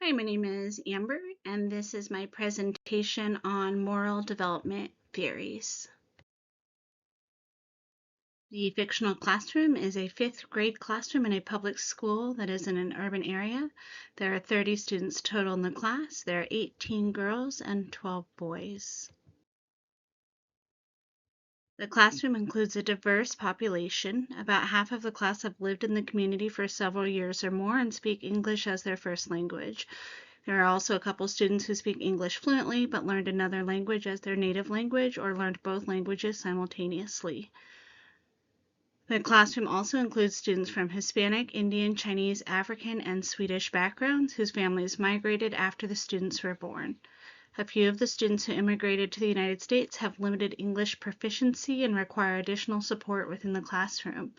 Hi, my name is Amber, and this is my presentation on moral development theories. The fictional classroom is a fifth grade classroom in a public school that is in an urban area. There are 30 students total in the class. There are 18 girls and 12 boys. The classroom includes a diverse population. About half of the class have lived in the community for several years or more and speak English as their first language. There are also a couple students who speak English fluently but learned another language as their native language or learned both languages simultaneously. The classroom also includes students from Hispanic, Indian, Chinese, African, and Swedish backgrounds whose families migrated after the students were born. A few of the students who immigrated to the United States have limited English proficiency and require additional support within the classroom.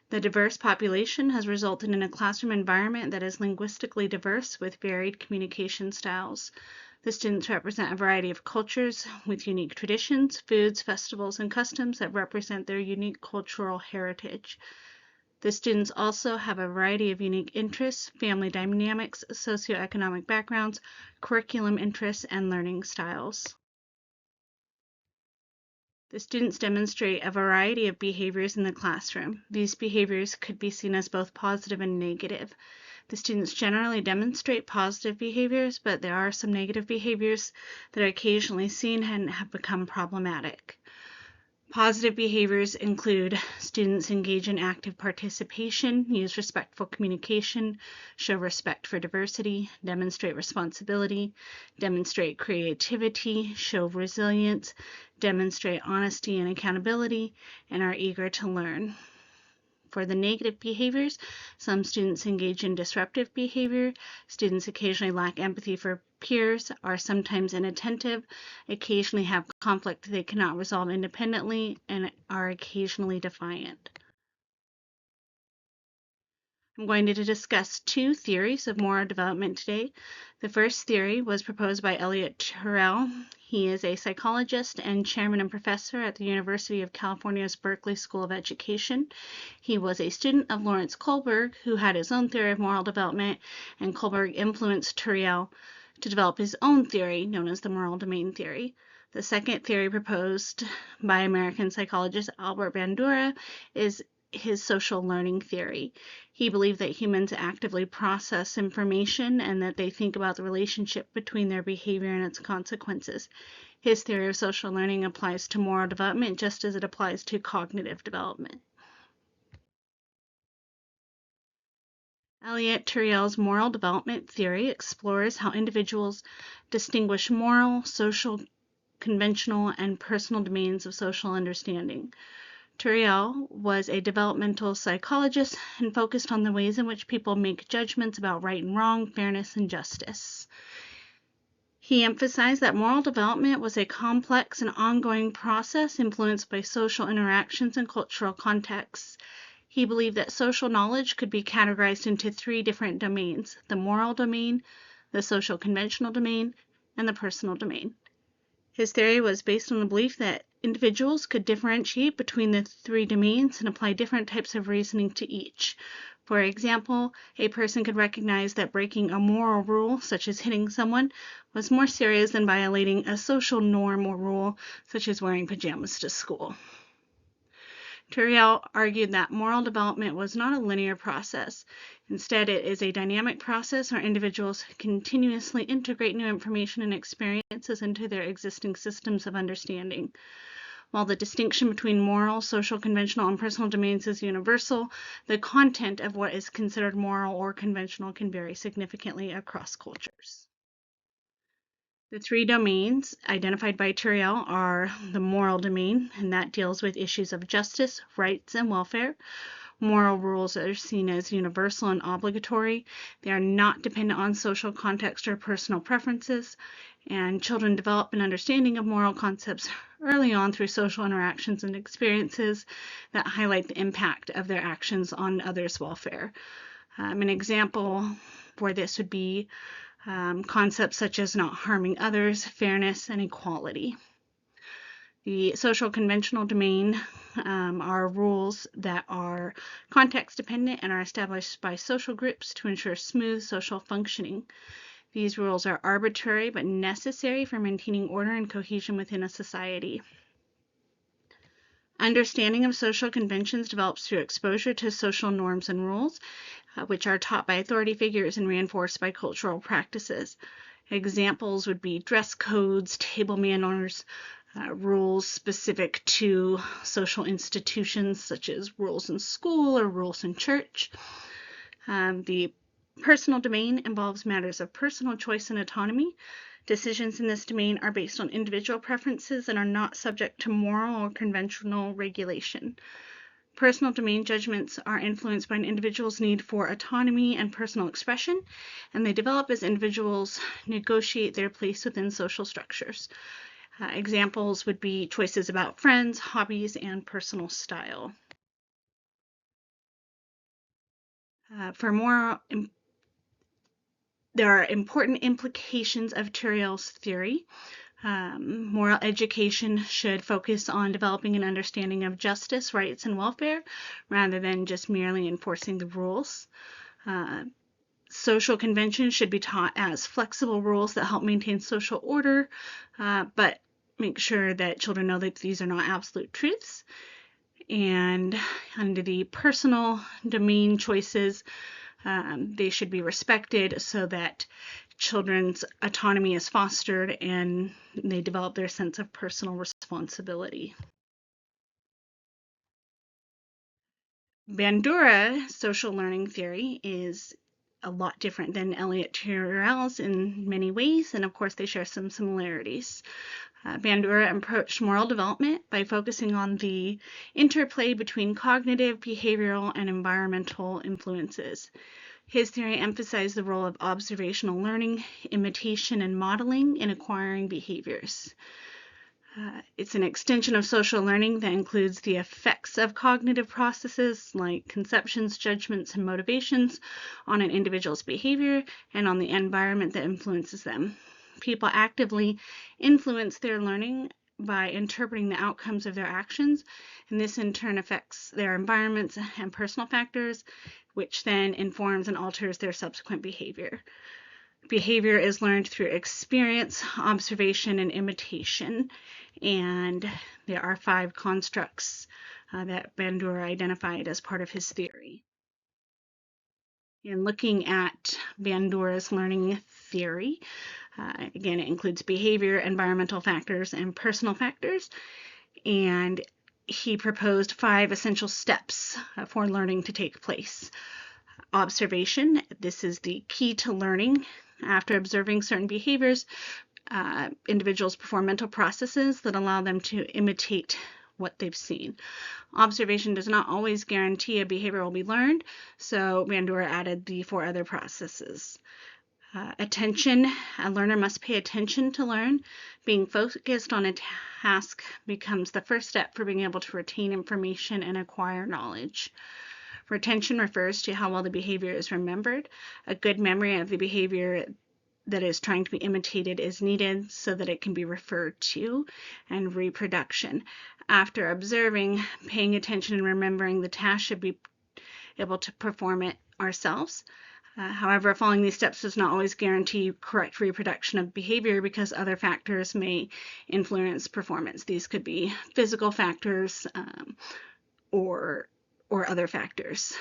The diverse population has resulted in a classroom environment that is linguistically diverse with varied communication styles. The students represent a variety of cultures with unique traditions, foods, festivals, and customs that represent their unique cultural heritage. The students also have a variety of unique interests, family dynamics, socioeconomic backgrounds, curriculum interests, and learning styles. The students demonstrate a variety of behaviors in the classroom. These behaviors could be seen as both positive and negative. The students generally demonstrate positive behaviors, but there are some negative behaviors that are occasionally seen and have become problematic. Positive behaviors include students engage in active participation, use respectful communication, show respect for diversity, demonstrate responsibility, demonstrate creativity, show resilience, demonstrate honesty and accountability, and are eager to learn. For the negative behaviors, some students engage in disruptive behavior. Students occasionally lack empathy for peers, are sometimes inattentive, occasionally have conflict they cannot resolve independently, and are occasionally defiant. I'm going to discuss two theories of moral development today. The first theory was proposed by Elliott Terrell. He is a psychologist and chairman and professor at the University of California's Berkeley School of Education. He was a student of Lawrence Kohlberg, who had his own theory of moral development, and Kohlberg influenced Terrell to develop his own theory, known as the moral domain theory. The second theory proposed by American psychologist Albert Bandura is his social learning theory. He believed that humans actively process information and that they think about the relationship between their behavior and its consequences. His theory of social learning applies to moral development just as it applies to cognitive development. Elliott Terrell's moral development theory explores how individuals distinguish moral, social, conventional, and personal domains of social understanding. Terrell was a developmental psychologist and focused on the ways in which people make judgments about right and wrong, fairness, and justice. He emphasized that moral development was a complex and ongoing process influenced by social interactions and cultural contexts. He believed that social knowledge could be categorized into three different domains: the moral domain, the social conventional domain, and the personal domain. His theory was based on the belief that individuals could differentiate between the three domains and apply different types of reasoning to each. For example, a person could recognize that breaking a moral rule, such as hitting someone, was more serious than violating a social norm or rule, such as wearing pajamas to school. Terrell argued that moral development was not a linear process. Instead, it is a dynamic process where individuals continuously integrate new information and experiences into their existing systems of understanding. While the distinction between moral, social, conventional, and personal domains is universal, the content of what is considered moral or conventional can vary significantly across cultures. The three domains identified by Terrell are the moral domain, and that deals with issues of justice, rights, and welfare. Moral rules are seen as universal and obligatory. They are not dependent on social context or personal preferences, and children develop an understanding of moral concepts early on through social interactions and experiences that highlight the impact of their actions on others' welfare. An example for this would be concepts such as not harming others, fairness, and equality. The social conventional domain are rules that are context dependent and are established by social groups to ensure smooth social functioning. These rules are arbitrary but necessary for maintaining order and cohesion within a society. Understanding of social conventions develops through exposure to social norms and rules, which are taught by authority figures and reinforced by cultural practices. Examples would be dress codes, table manners, rules specific to social institutions such as rules in school or rules in church. The personal domain involves matters of personal choice and autonomy. Decisions in this domain are based on individual preferences and are not subject to moral or conventional regulation. Personal domain judgments are influenced by an individual's need for autonomy and personal expression, and they develop as individuals negotiate their place within social structures. Examples would be choices about friends, hobbies, and personal style. There are important implications of Tyrrell's theory. Moral education should focus on developing an understanding of justice, rights, and welfare, rather than just merely enforcing the rules. Social conventions should be taught as flexible rules that help maintain social order, but make sure that children know that these are not absolute truths. And under the personal domain choices, they should be respected so that children's autonomy is fostered and they develop their sense of personal responsibility. Bandura social learning theory is a lot different than Elliott Tyrrell's in many ways, and of course they share some similarities. Bandura approached moral development by focusing on the interplay between cognitive, behavioral, and environmental influences. His theory emphasized the role of observational learning, imitation, and modeling in acquiring behaviors. It's an extension of social learning that includes the effects of cognitive processes like conceptions, judgments, and motivations on an individual's behavior and on the environment that influences them. People actively influence their learning by interpreting the outcomes of their actions, and this in turn affects their environments and personal factors, which then informs and alters their subsequent behavior. Behavior is learned through experience, observation, and imitation, and there are 5 constructs that Bandura identified as part of his theory. In looking at Bandura's learning theory, again, it includes behavior, environmental factors, and personal factors, and he proposed 5 essential steps for learning to take place. Observation, this is the key to learning. After observing certain behaviors, individuals perform mental processes that allow them to imitate what they've seen. Observation does not always guarantee a behavior will be learned, so Bandura added the 4 other processes. Attention, a learner must pay attention to learn. Being focused on a task becomes the first step for being able to retain information and acquire knowledge. Retention refers to how well the behavior is remembered. A good memory of the behavior that is trying to be imitated is needed so that it can be referred to. And reproduction. After observing, paying attention, and remembering the task, should be able to perform it ourselves. However, following these steps does not always guarantee correct reproduction of behavior because other factors may influence performance. These could be physical factors or other factors.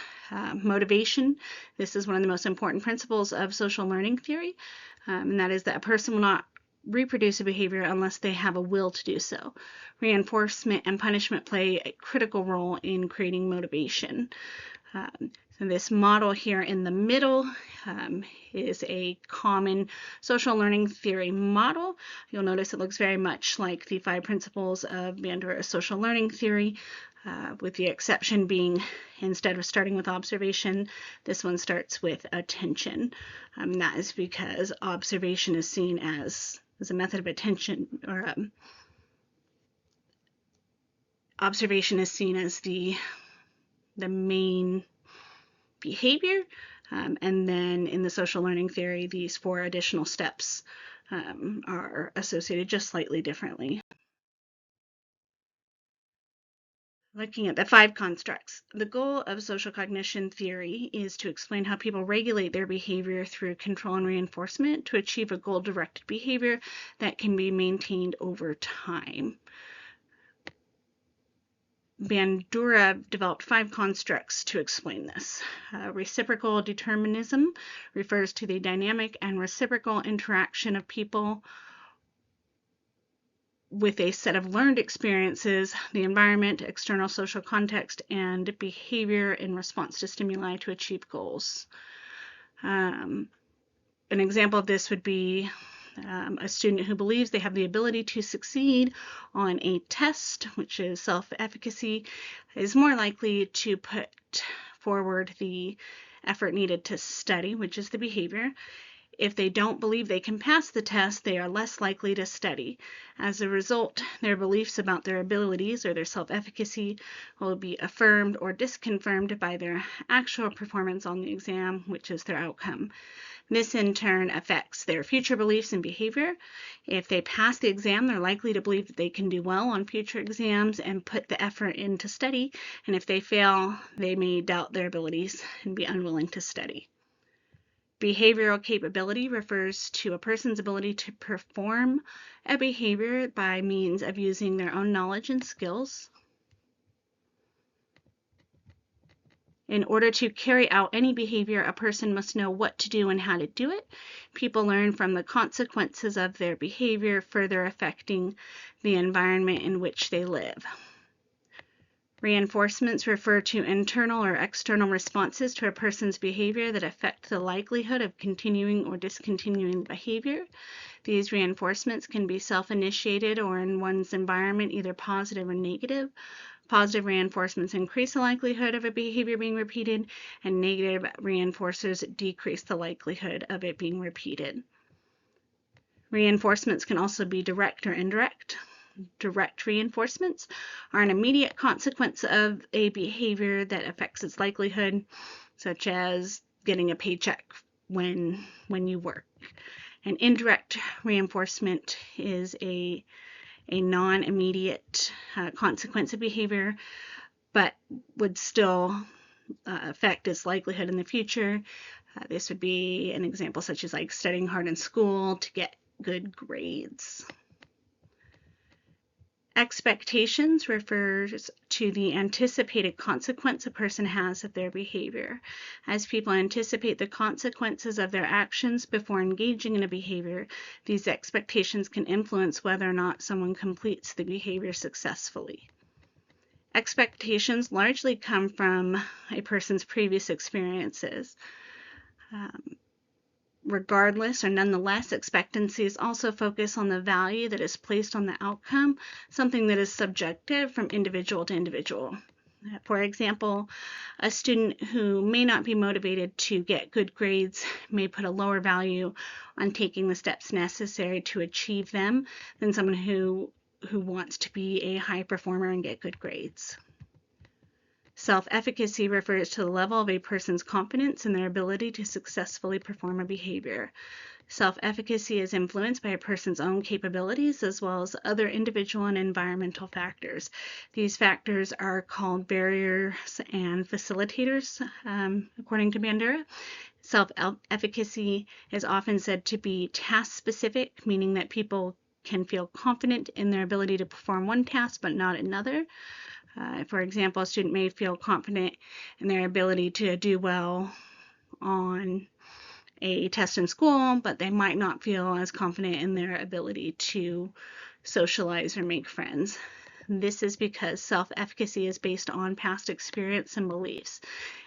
Motivation, this is one of the most important principles of social learning theory, and that is that a person will not reproduce a behavior unless they have a will to do so. Reinforcement and punishment play a critical role in creating motivation. So this model here in the middle is a common social learning theory model. You'll notice it looks very much like the 5 principles of Bandura's social learning theory, with the exception being instead of starting with observation, this one starts with attention. That is because observation is seen as a method of attention, or observation is seen as the main behavior, and then in the social learning theory, these 4 additional steps are associated just slightly differently. Looking at the 5 constructs. The goal of social cognition theory is to explain how people regulate their behavior through control and reinforcement to achieve a goal-directed behavior that can be maintained over time. Bandura developed 5 constructs to explain this. Reciprocal determinism refers to the dynamic and reciprocal interaction of people with a set of learned experiences, the environment, external social context, and behavior in response to stimuli to achieve goals. An example of this would be a student who believes they have the ability to succeed on a test, which is self-efficacy, is more likely to put forward the effort needed to study, which is the behavior. If they don't believe they can pass the test, they are less likely to study. As a result, their beliefs about their abilities or their self-efficacy will be affirmed or disconfirmed by their actual performance on the exam, which is their outcome. This in turn affects their future beliefs and behavior. If they pass the exam, they're likely to believe that they can do well on future exams and put the effort in to study. And if they fail, they may doubt their abilities and be unwilling to study. Behavioral capability refers to a person's ability to perform a behavior by means of using their own knowledge and skills. In order to carry out any behavior, a person must know what to do and how to do it. People learn from the consequences of their behavior, further affecting the environment in which they live. Reinforcements refer to internal or external responses to a person's behavior that affect the likelihood of continuing or discontinuing the behavior. These reinforcements can be self-initiated or in one's environment, either positive or negative. Positive reinforcements increase the likelihood of a behavior being repeated, and negative reinforcers decrease the likelihood of it being repeated. Reinforcements can also be direct or indirect. Direct reinforcements are an immediate consequence of a behavior that affects its likelihood, such as getting a paycheck when you work. An indirect reinforcement is a non-immediate consequence of behavior, but would still affect its likelihood in the future. This would be an example such as like studying hard in school to get good grades. Expectations refers to the anticipated consequence a person has of their behavior. As people anticipate the consequences of their actions before engaging in a behavior, these expectations can influence whether or not someone completes the behavior successfully. Expectations largely come from a person's previous experiences. Regardless or nonetheless, expectancies also focus on the value that is placed on the outcome, something that is subjective from individual to individual. For example, a student who may not be motivated to get good grades may put a lower value on taking the steps necessary to achieve them than someone who wants to be a high performer and get good grades. Self-efficacy refers to the level of a person's confidence in their ability to successfully perform a behavior. Self-efficacy is influenced by a person's own capabilities as well as other individual and environmental factors. These factors are called barriers and facilitators, according to Bandura. Self-efficacy is often said to be task-specific, meaning that people can feel confident in their ability to perform one task but not another. For example, a student may feel confident in their ability to do well on a test in school, but they might not feel as confident in their ability to socialize or make friends. This is because self-efficacy is based on past experience and beliefs.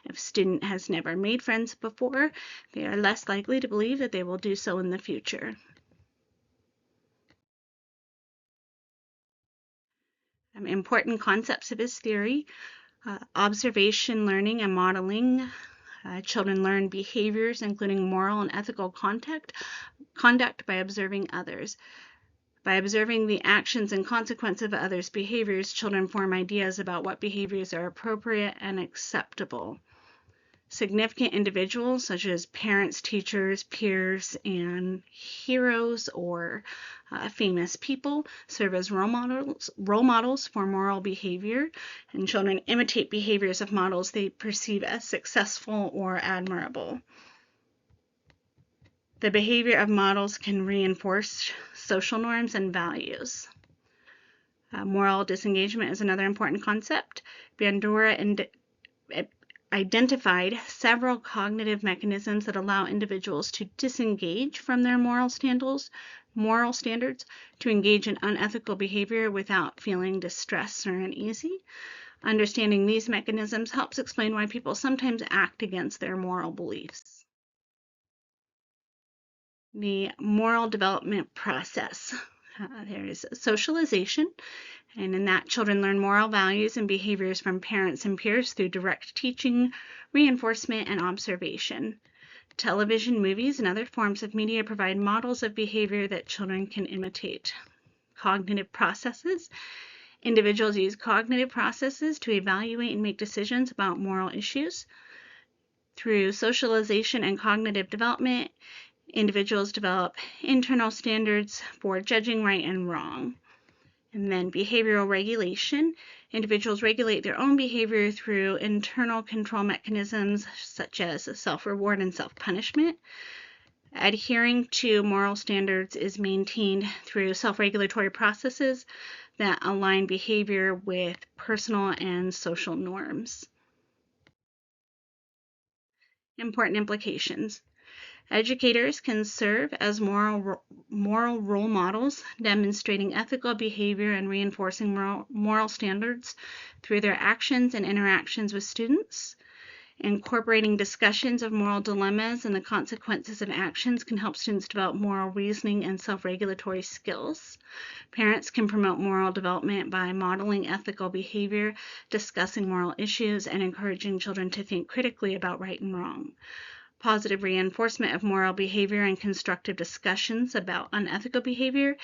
If a student has never made friends before, they are less likely to believe that they will do so in the future. Important concepts of his theory: observation, learning, and modeling. Children learn behaviors, including moral and ethical conduct by observing others. By observing the actions and consequences of others' behaviors, children form ideas about what behaviors are appropriate and acceptable. Significant individuals such as parents, teachers, peers, and heroes or famous people serve as role models for moral behavior, and children imitate behaviors of models they perceive as successful or admirable. The behavior of models can reinforce social norms and values. Moral disengagement is another important concept. Bandura identified several cognitive mechanisms that allow individuals to disengage from their moral standards to engage in unethical behavior without feeling distressed or uneasy. Understanding these mechanisms helps explain why people sometimes act against their moral beliefs. The moral development process. There is socialization, and in that, children learn moral values and behaviors from parents and peers through direct teaching, reinforcement, and observation. Television, movies, and other forms of media provide models of behavior that children can imitate. Cognitive processes. Individuals use cognitive processes to evaluate and make decisions about moral issues. Through socialization and cognitive development, individuals develop internal standards for judging right and wrong. And then behavioral regulation. Individuals regulate their own behavior through internal control mechanisms such as self-reward and self-punishment. Adhering to moral standards is maintained through self-regulatory processes that align behavior with personal and social norms. Important implications. Educators can serve as moral role models, demonstrating ethical behavior and reinforcing moral standards through their actions and interactions with students. Incorporating discussions of moral dilemmas and the consequences of actions can help students develop moral reasoning and self-regulatory skills. Parents can promote moral development by modeling ethical behavior, discussing moral issues, and encouraging children to think critically about right and wrong. Positive reinforcement of moral behavior and constructive discussions about unethical behavior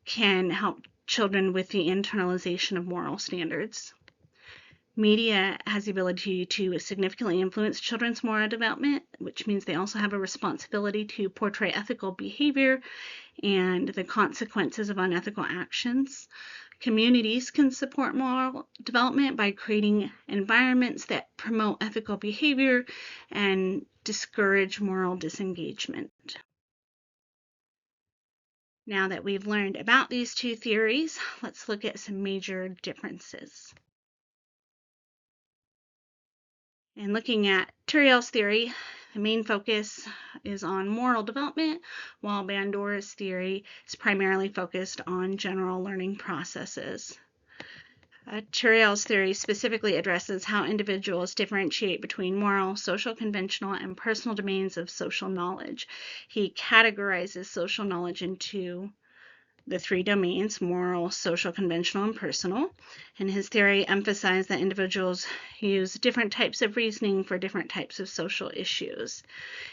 can help children with the internalization of moral standards. Media has the ability to significantly influence children's moral development, which means they also have a responsibility to portray ethical behavior and the consequences of unethical actions. Communities can support moral development by creating environments that promote ethical behavior and discourage moral disengagement. Now that we've learned about these two theories, let's look at some major differences. In looking at Turiel's theory, the main focus is on moral development, while Bandura's theory is primarily focused on general learning processes. Turiel's theory specifically addresses how individuals differentiate between moral, social, conventional, and personal domains of social knowledge. He categorizes social knowledge into the three domains: moral, social, conventional, and personal. And his theory emphasized that individuals use different types of reasoning for different types of social issues.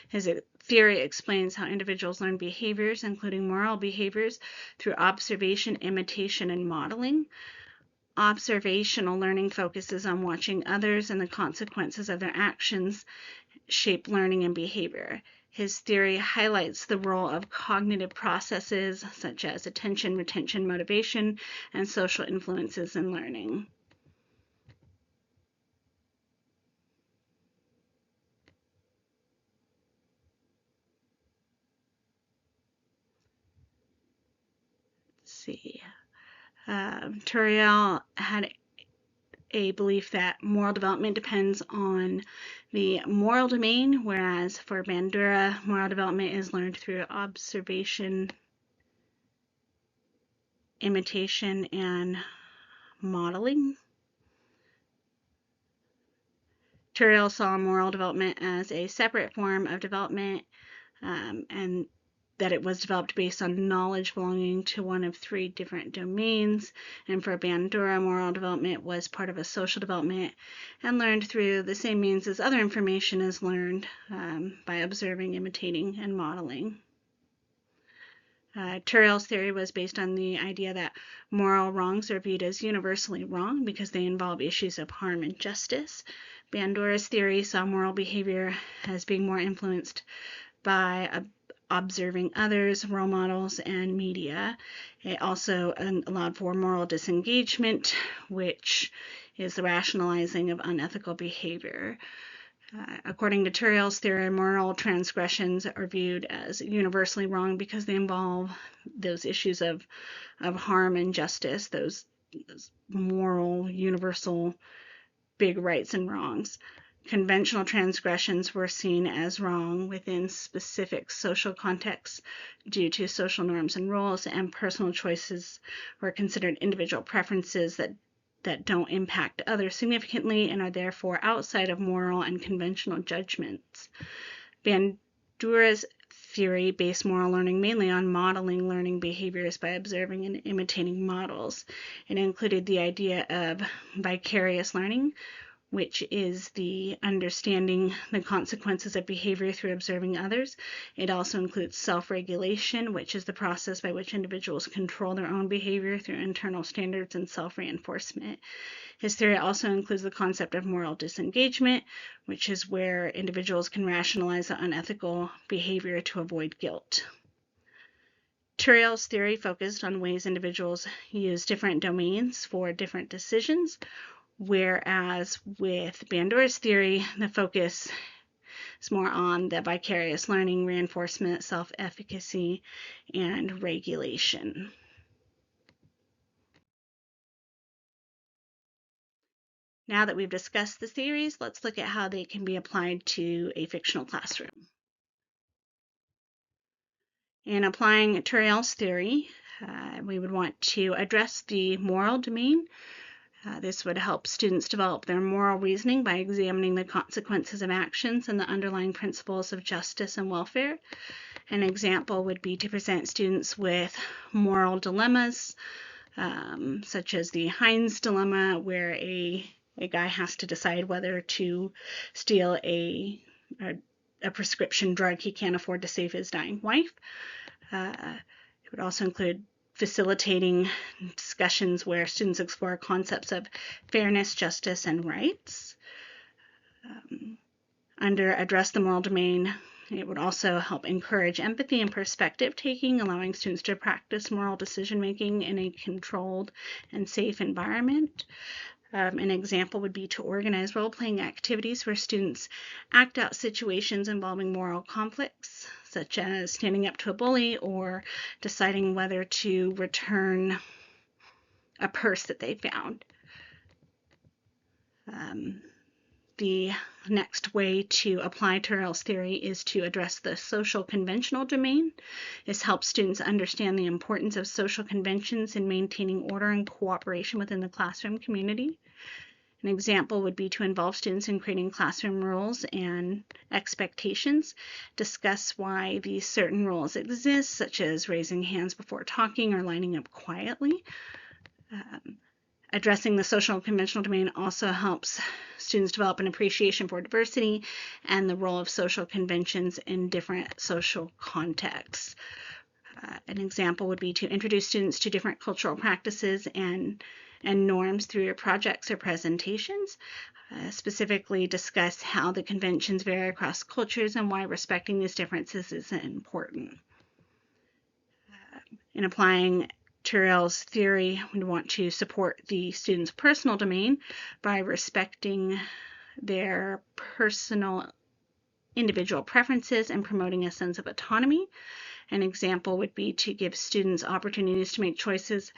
His theory explains how individuals learn behaviors, including moral behaviors, through observation, imitation, and modeling. Observational learning focuses on watching others and the consequences of their actions shape learning and behavior. His theory highlights the role of cognitive processes such as attention, retention, motivation, and social influences in learning. Let's see. Turiel had a belief that moral development depends on the moral domain, whereas for Bandura, moral development is learned through observation, imitation, and modeling. Turiel saw moral development as a separate form of development, and that it was developed based on knowledge belonging to one of three different domains. And for Bandura, moral development was part of a social development and learned through the same means as other information is learned, by observing, imitating, and modeling. Turiel's theory was based on the idea that moral wrongs are viewed as universally wrong because they involve issues of harm and justice. Bandura's theory saw moral behavior as being more influenced by observing others, role models, and media. It also allowed for moral disengagement, which is the rationalizing of unethical behavior. According to Turiel's theory, moral transgressions are viewed as universally wrong because they involve those issues of harm and justice, those moral, universal, big rights and wrongs. Conventional transgressions were seen as wrong within specific social contexts due to social norms and rules, and personal choices were considered individual preferences that don't impact others significantly and are therefore outside of moral and conventional judgments. Bandura's theory based moral learning mainly on modeling learning behaviors by observing and imitating models. It included the idea of vicarious learning, which is the understanding the consequences of behavior through observing others. It also includes self-regulation, which is the process by which individuals control their own behavior through internal standards and self-reinforcement. His theory also includes the concept of moral disengagement, which is where individuals can rationalize the unethical behavior to avoid guilt. Turiel's theory focused on ways individuals use different domains for different decisions, whereas with Bandura's theory, the focus is more on the vicarious learning, reinforcement, self-efficacy, and regulation. Now that we've discussed the theories, let's look at how they can be applied to a fictional classroom. In applying Turiel's theory, we would want to address the moral domain. This would help students develop their moral reasoning by examining the consequences of actions and the underlying principles of justice and welfare. An example would be to present students with moral dilemmas, such as the Heinz dilemma, where a guy has to decide whether to steal a prescription drug he can't afford to save his dying wife. It would also include facilitating discussions where students explore concepts of fairness, justice, and rights. Under Address the Moral Domain, it would also help encourage empathy and perspective taking, allowing students to practice moral decision making in a controlled and safe environment. An example would be to organize role-playing activities where students act out situations involving moral conflicts, such as standing up to a bully or deciding whether to return a purse that they found. The next way to apply Turiel's theory is to address the social conventional domain. This helps students understand the importance of social conventions in maintaining order and cooperation within the classroom community. An example would be to involve students in creating classroom rules and expectations, discuss why these certain rules exist, such as raising hands before talking or lining up quietly. Addressing the social conventional domain also helps students develop an appreciation for diversity and the role of social conventions in different social contexts. An example would be to introduce students to different cultural practices and norms through your projects or presentations. Specifically discuss how the conventions vary across cultures and why respecting these differences is important. In applying Turiel's theory, we want to support the student's personal domain by respecting their personal individual preferences and promoting a sense of autonomy. An example would be to give students opportunities to make choices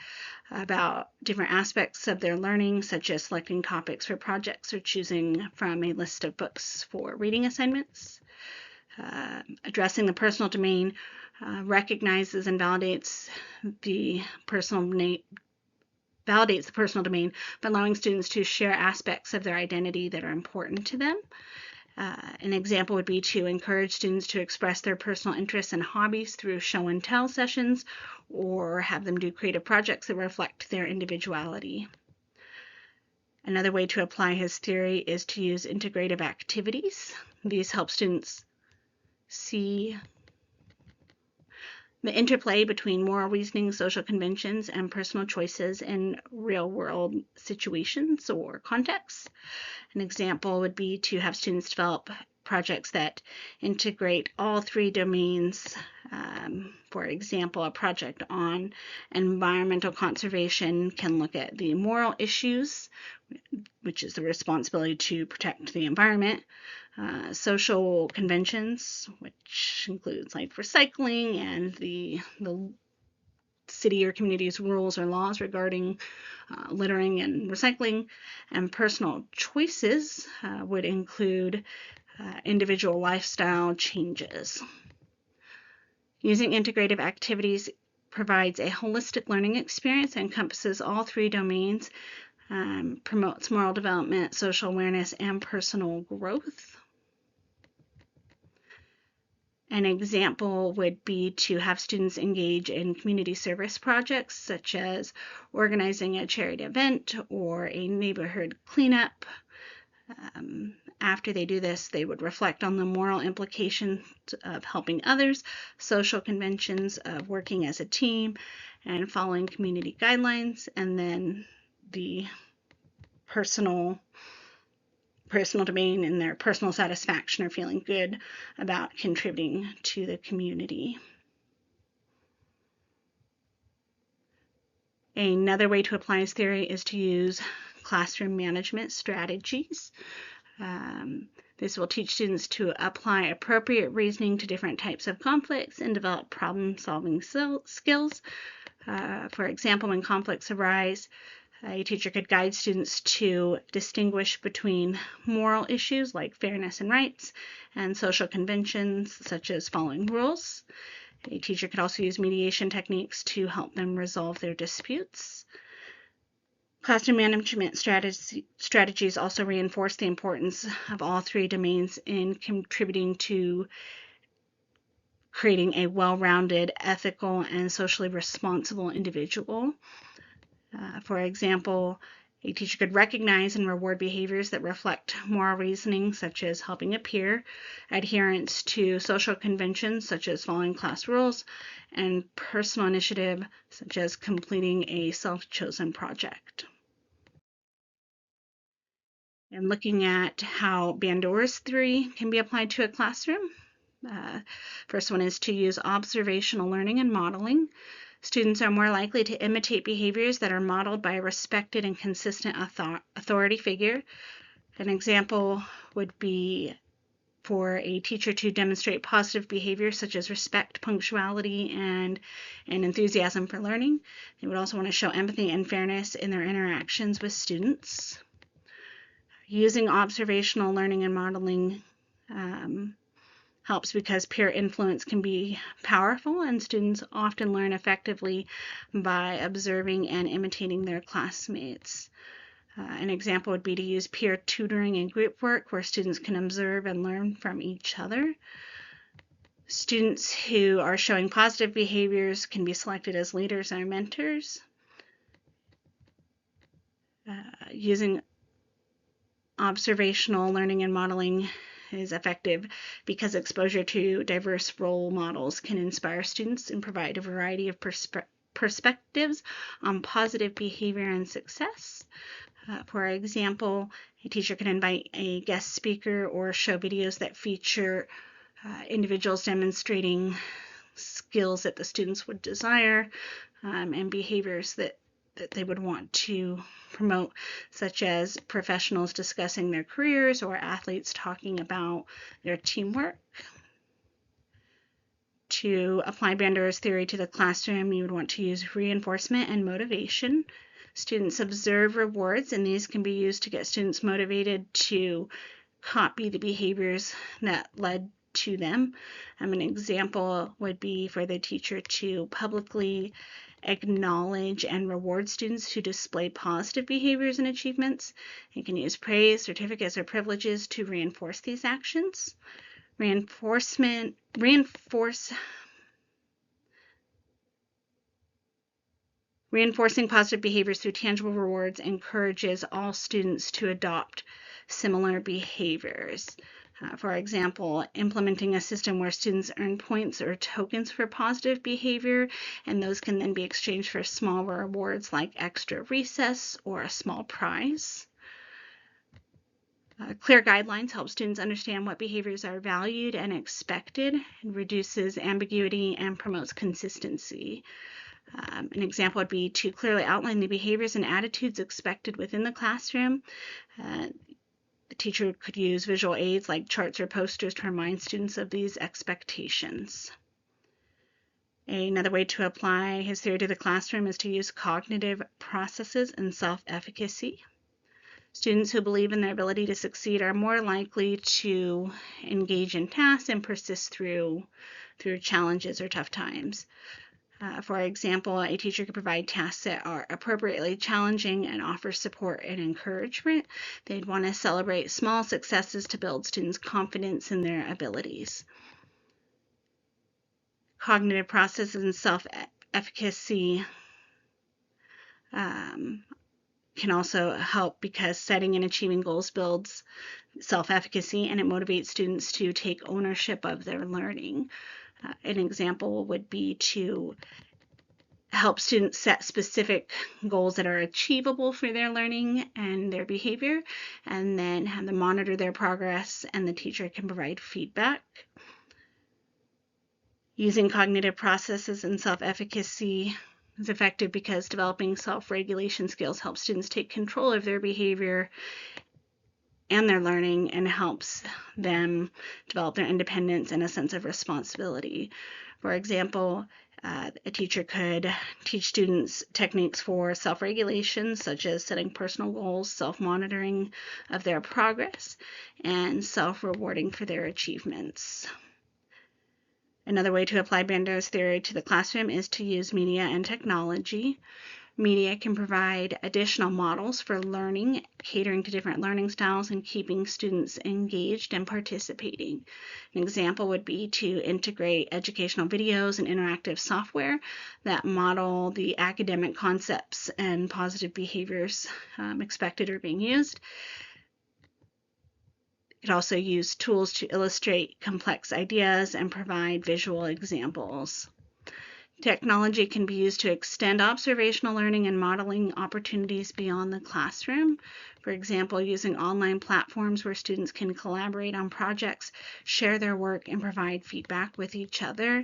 about different aspects of their learning, such as selecting topics for projects or choosing from a list of books for reading assignments. Addressing the personal domain recognizes and validates the personal domain by allowing students to share aspects of their identity that are important to them. An example would be to encourage students to express their personal interests and hobbies through show and tell sessions, or have them do creative projects that reflect their individuality. Another way to apply his theory is to use integrative activities. These help students see The interplay between moral reasoning, social conventions, and personal choices in real-world situations or contexts. An example would be to have students develop projects that integrate all three domains. For example, a project on environmental conservation can look at the moral issues, which is the responsibility to protect the environment, social conventions, which includes like recycling and the city or community's rules or laws regarding littering and recycling, and personal choices would include individual lifestyle changes. Using integrative activities provides a holistic learning experience that encompasses all three domains, promotes moral development, social awareness, and personal growth. An example would be to have students engage in community service projects such as organizing a charity event or a neighborhood cleanup. After they do this, they would reflect on the moral implications of helping others, social conventions of working as a team, and following community guidelines, and then the personal domain and their personal satisfaction or feeling good about contributing to the community. Another way to apply this theory is to use classroom management strategies. This will teach students to apply appropriate reasoning to different types of conflicts and develop problem-solving skills. For example, when conflicts arise, a teacher could guide students to distinguish between moral issues like fairness and rights and social conventions such as following rules. A teacher could also use mediation techniques to help them resolve their disputes. Classroom management strategies also reinforce the importance of all three domains in contributing to creating a well-rounded, ethical, and socially responsible individual. For example, a teacher could recognize and reward behaviors that reflect moral reasoning, such as helping a peer, adherence to social conventions, such as following class rules, and personal initiative, such as completing a self-chosen project. And looking at how Bandura's theory can be applied to a classroom. First one is to use observational learning and modeling. Students are more likely to imitate behaviors that are modeled by a respected and consistent authority figure. An example would be for a teacher to demonstrate positive behaviors such as respect, punctuality, and enthusiasm for learning. They would also want to show empathy and fairness in their interactions with students. Using observational learning and modeling helps because peer influence can be powerful, and students often learn effectively by observing and imitating their classmates. An example would be to use peer tutoring and group work where students can observe and learn from each other. Students who are showing positive behaviors can be selected as leaders or mentors. Using observational learning and modeling is effective because exposure to diverse role models can inspire students and provide a variety of perspectives on positive behavior and success. For example, a teacher can invite a guest speaker or show videos that feature individuals demonstrating skills that the students would desire and behaviors that they would want to promote, such as professionals discussing their careers or athletes talking about their teamwork. To apply Bandura's theory to the classroom, you would want to use reinforcement and motivation. Students observe rewards, and these can be used to get students motivated to copy the behaviors that led to them. An example would be for the teacher to publicly acknowledge and reward students who display positive behaviors and achievements. You can use praise, certificates, or privileges to reinforce these actions. Reinforcing positive behaviors through tangible rewards encourages all students to adopt similar behaviors. For example, implementing a system where students earn points or tokens for positive behavior, and those can then be exchanged for small rewards like extra recess or a small prize. Clear guidelines help students understand what behaviors are valued and expected, and reduces ambiguity and promotes consistency. An example would be to clearly outline the behaviors and attitudes expected within the classroom. The teacher could use visual aids like charts or posters to remind students of these expectations. Another way to apply his theory to the classroom is to use cognitive processes and self-efficacy. Students who believe in their ability to succeed are more likely to engage in tasks and persist through challenges or tough times. For example, a teacher could provide tasks that are appropriately challenging and offer support and encouragement. They'd want to celebrate small successes to build students' confidence in their abilities. Cognitive processes and self-efficacy can also help because setting and achieving goals builds self-efficacy, and it motivates students to take ownership of their learning. An example would be to help students set specific goals that are achievable for their learning and their behavior, and then have them monitor their progress, and the teacher can provide feedback. Using cognitive processes and self-efficacy is effective because developing self-regulation skills helps students take control of their behavior and their learning, and helps them develop their independence and a sense of responsibility. For example, a teacher could teach students techniques for self-regulation, such as setting personal goals, self-monitoring of their progress, and self-rewarding for their achievements. Another way to apply Bandura's theory to the classroom is to use media and technology. Media can provide additional models for learning, catering to different learning styles and keeping students engaged and participating. An example would be to integrate educational videos and interactive software that model the academic concepts and positive behaviors expected or being used. You could also use tools to illustrate complex ideas and provide visual examples. Technology can be used to extend observational learning and modeling opportunities beyond the classroom. For example, using online platforms where students can collaborate on projects, share their work, and provide feedback with each other.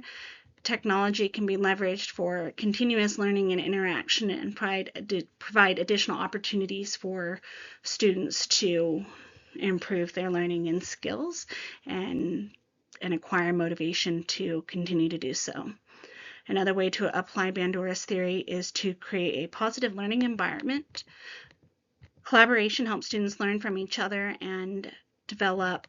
Technology can be leveraged for continuous learning and interaction, and provide additional opportunities for students to improve their learning and skills and acquire motivation to continue to do so. Another way to apply Bandura's theory is to create a positive learning environment. Collaboration helps students learn from each other and develop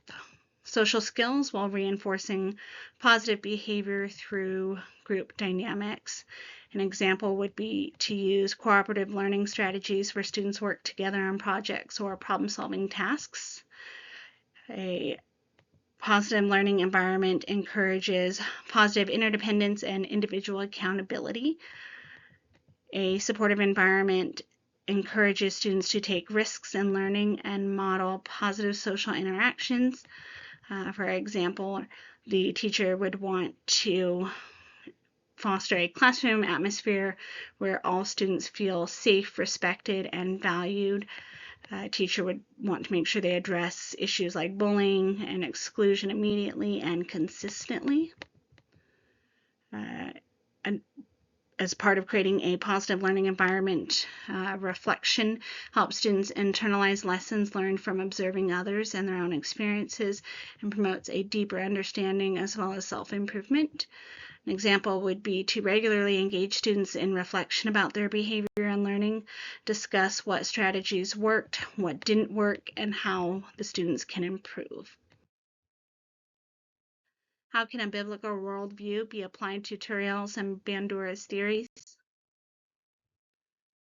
social skills while reinforcing positive behavior through group dynamics. An example would be to use cooperative learning strategies where students work together on projects or problem-solving tasks. A positive learning environment encourages positive interdependence and individual accountability. A supportive environment encourages students to take risks in learning and model positive social interactions. For example, the teacher would want to foster a classroom atmosphere where all students feel safe, respected, and valued. A teacher would want to make sure they address issues like bullying and exclusion immediately and consistently. And as part of creating a positive learning environment, reflection helps students internalize lessons learned from observing others and their own experiences, and promotes a deeper understanding as well as self-improvement. An example would be to regularly engage students in reflection about their behavior and learning, discuss what strategies worked, what didn't work, and how the students can improve. How can a biblical worldview be applied to Turiel's and Bandura's theories?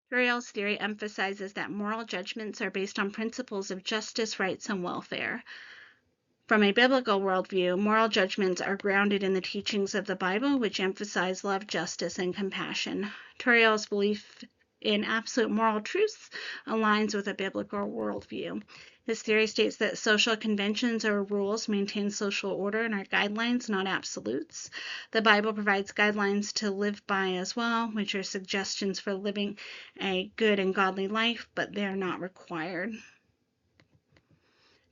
Turiel's theory emphasizes that moral judgments are based on principles of justice, rights, and welfare. From a biblical worldview, moral judgments are grounded in the teachings of the Bible, which emphasize love, justice, and compassion. Turiel's belief in absolute moral truths aligns with a biblical worldview. This theory states that social conventions or rules maintain social order and are guidelines, not absolutes. The Bible provides guidelines to live by as well, which are suggestions for living a good and godly life, but they are not required.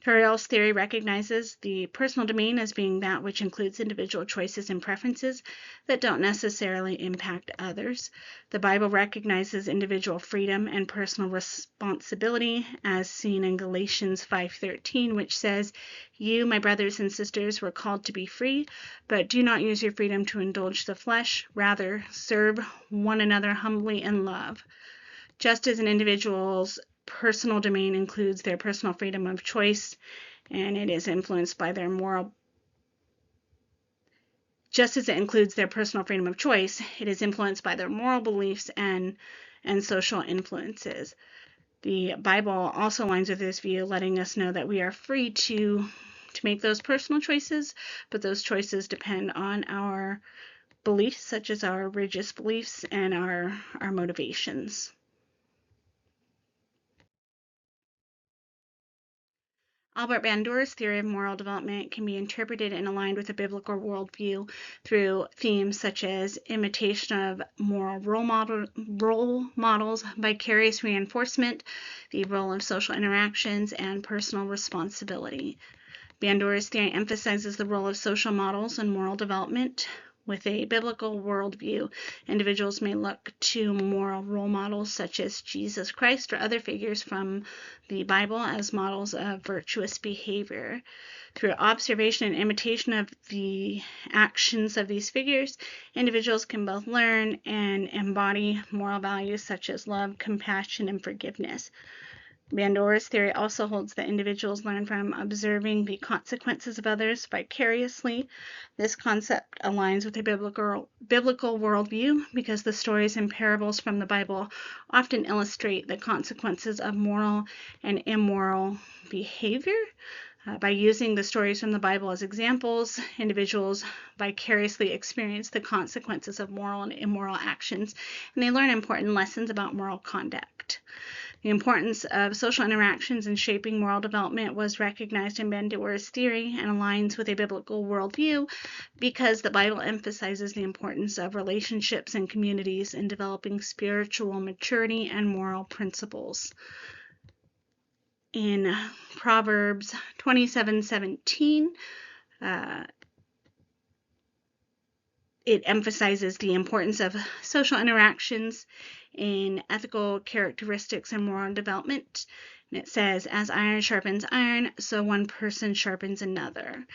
Turiel's theory recognizes the personal domain as being that which includes individual choices and preferences that don't necessarily impact others. The Bible recognizes individual freedom and personal responsibility, as seen in Galatians 5:13, which says, "You, my brothers and sisters, were called to be free, but do not use your freedom to indulge the flesh. Rather, serve one another humbly in love." Just as an individual's personal domain includes their personal freedom of choice, and it is influenced by their moral. Just as it includes their personal freedom of choice, it is influenced by their moral beliefs and social influences. The Bible also aligns with this view, letting us know that we are free to make those personal choices, but those choices depend on our beliefs, such as our religious beliefs and our motivations. Albert Bandura's theory of moral development can be interpreted and aligned with a biblical worldview through themes such as imitation of moral role models, vicarious reinforcement, the role of social interactions, and personal responsibility. Bandura's theory emphasizes the role of social models in moral development. With a biblical worldview, individuals may look to moral role models such as Jesus Christ or other figures from the Bible as models of virtuous behavior. Through observation and imitation of the actions of these figures, individuals can both learn and embody moral values such as love, compassion, and forgiveness. Bandura's theory also holds that individuals learn from observing the consequences of others vicariously. This concept aligns with a biblical worldview because the stories and parables from the Bible often illustrate the consequences of moral and immoral behavior. By using the stories from the Bible as examples, individuals vicariously experience the consequences of moral and immoral actions, and they learn important lessons about moral conduct. The importance of social interactions in shaping moral development was recognized in Bandura's theory and aligns with a biblical worldview because the Bible emphasizes the importance of relationships and communities in developing spiritual maturity and moral principles. In Proverbs 27:17, it emphasizes the importance of social interactions in ethical characteristics and moral development. And it says, "As iron sharpens iron, so one person sharpens another."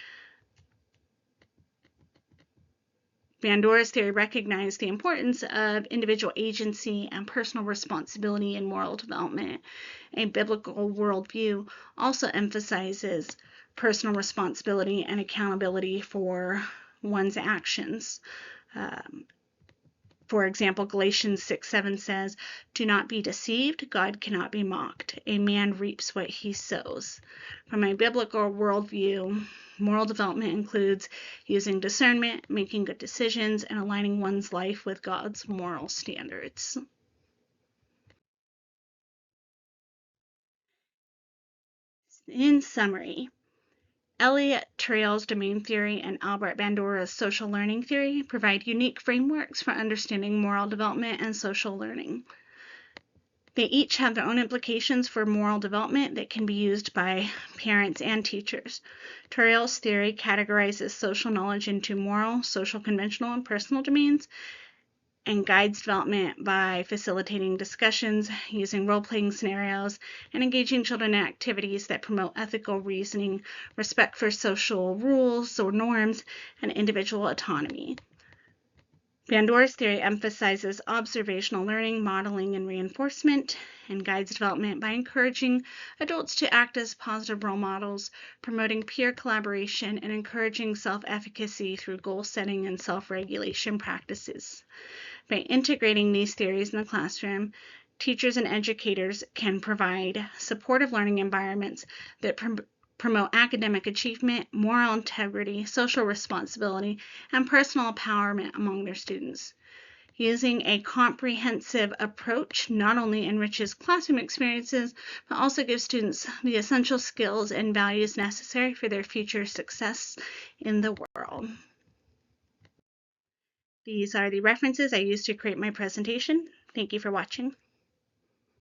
Bandura's theory recognized the importance of individual agency and personal responsibility in moral development. A biblical worldview also emphasizes personal responsibility and accountability for one's actions. For example, Galatians 6:7 says, "Do not be deceived, God cannot be mocked. A man reaps what he sows." From a biblical worldview, moral development includes using discernment, making good decisions, and aligning one's life with God's moral standards. In summary, Elliot Turiel's domain theory and Albert Bandura's social learning theory provide unique frameworks for understanding moral development and social learning. They each have their own implications for moral development that can be used by parents and teachers. Turiel's theory categorizes social knowledge into moral, social, conventional, and personal domains, and guides development by facilitating discussions, using role-playing scenarios, and engaging children in activities that promote ethical reasoning, respect for social rules or norms, and individual autonomy. Bandura's theory emphasizes observational learning, modeling, and reinforcement, and guides development by encouraging adults to act as positive role models, promoting peer collaboration, and encouraging self-efficacy through goal setting and self-regulation practices. By integrating these theories in the classroom, teachers and educators can provide supportive learning environments that promote academic achievement, moral integrity, social responsibility, and personal empowerment among their students. Using a comprehensive approach not only enriches classroom experiences, but also gives students the essential skills and values necessary for their future success in the world. These are the references I used to create my presentation. Thank you for watching.